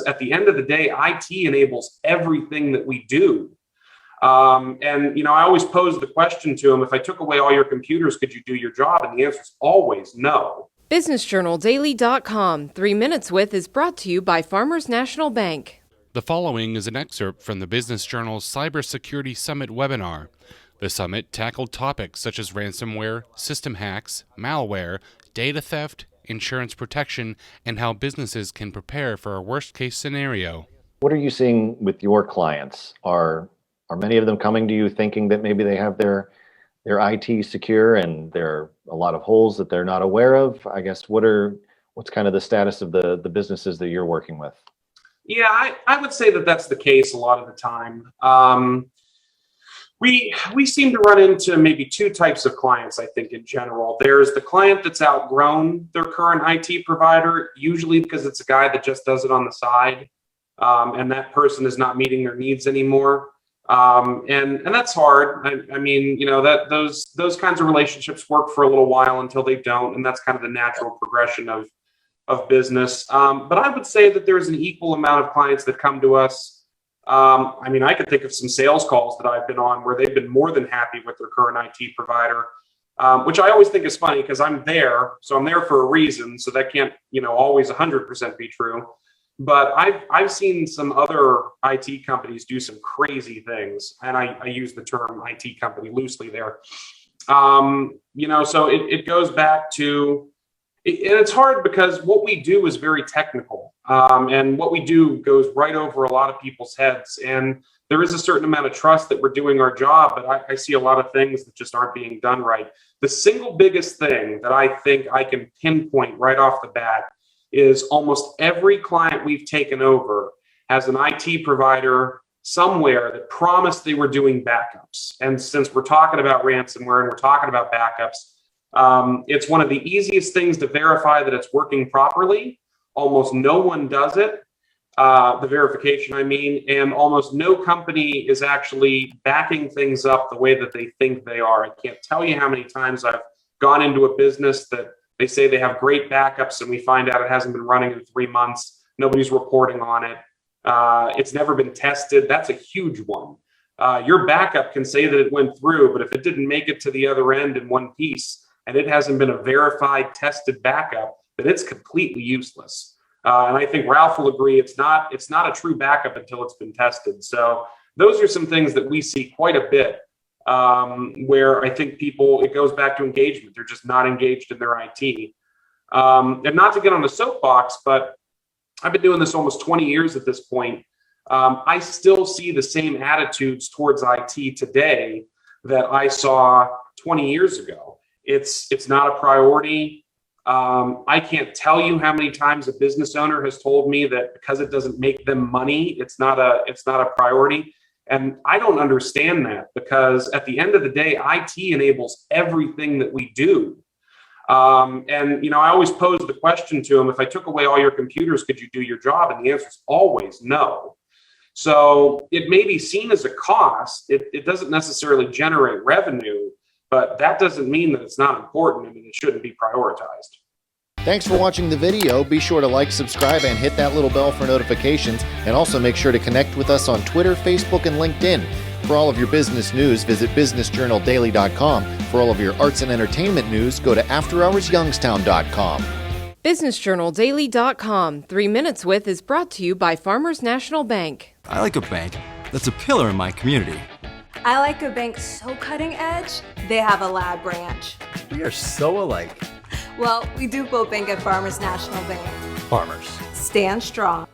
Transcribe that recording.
At the end of the day, IT enables everything that we do. I always pose the question to them, if I took away all your computers, could you do your job? And the answer is always no. BusinessJournalDaily.com 3 Minutes With is brought to you by Farmers National Bank. The following is an excerpt from the Business Journal's Cybersecurity Summit webinar. The summit tackled topics such as ransomware, system hacks, malware, data theft, insurance protection, and how businesses can prepare for a worst-case scenario. What are you seeing with your clients? Are many of them coming to you thinking that maybe they have their IT secure and there are a lot of holes that they're not aware of? I guess what's kind of the status of the businesses that you're working with? Yeah, I would say that that's the case a lot of the time. We seem to run into maybe two types of clients, I think, in general. There's the client that's outgrown their current IT provider, usually because it's a guy that just does it on the side, and that person is not meeting their needs anymore. And that's hard. I mean, those kinds of relationships work for a little while until they don't, and that's kind of the natural progression of business. But I would say that there's an equal amount of clients that come to us. I could think of some sales calls that I've been on where they've been more than happy with their current IT provider, which I always think is funny because I'm there for a reason. So that can't, always 100% be true. But I've seen some other IT companies do some crazy things, and I use the term IT company loosely there. So it goes back to. And it's hard because what we do is very technical, and what we do goes right over a lot of people's heads. And there is a certain amount of trust that we're doing our job, but I see a lot of things that just aren't being done right. The single biggest thing that I think I can pinpoint right off the bat is almost every client we've taken over has an IT provider somewhere that promised they were doing backups. And since we're talking about ransomware and we're talking about backups, it's one of the easiest things to verify that it's working properly. Almost no one does it, the verification, and almost no company is actually backing things up the way that they think they are. I can't tell you how many times I've gone into a business that they say they have great backups and we find out it hasn't been running in 3 months. Nobody's reporting on it. It's never been tested. That's a huge one. Your backup can say that it went through, but if it didn't make it to the other end in one piece, and it hasn't been a verified, tested backup, then it's completely useless. And I think Ralph will agree it's not a true backup until it's been tested. So those are some things that we see quite a bit, where I think it goes back to engagement. They're just not engaged in their IT. And not to get on the soapbox, but I've been doing this almost 20 years at this point. I still see the same attitudes towards IT today that I saw 20 years ago. It's not a priority. I can't tell you how many times a business owner has told me that because it doesn't make them money, it's not a priority. And I don't understand that, because at the end of the day, IT enables everything that we do. I always pose the question to them, if I took away all your computers, could you do your job? And the answer is always no. So it may be seen as a cost. It doesn't necessarily generate revenue, but that doesn't mean that it's not important. It shouldn't be prioritized. Thanks for watching the video. Be sure to like, subscribe, and hit that little bell for notifications. And also make sure to connect with us on Twitter, Facebook, and LinkedIn. For all of your business news, visit BusinessJournalDaily.com. For all of your arts and entertainment news, go to AfterHoursYoungstown.com. BusinessJournalDaily.com 3 Minutes With is brought to you by Farmers National Bank. I like a bank that's a pillar in my community. I like a bank so cutting edge, they have a lab branch. We are so alike. Well, we do both bank at Farmers National Bank. Farmers. Stand strong.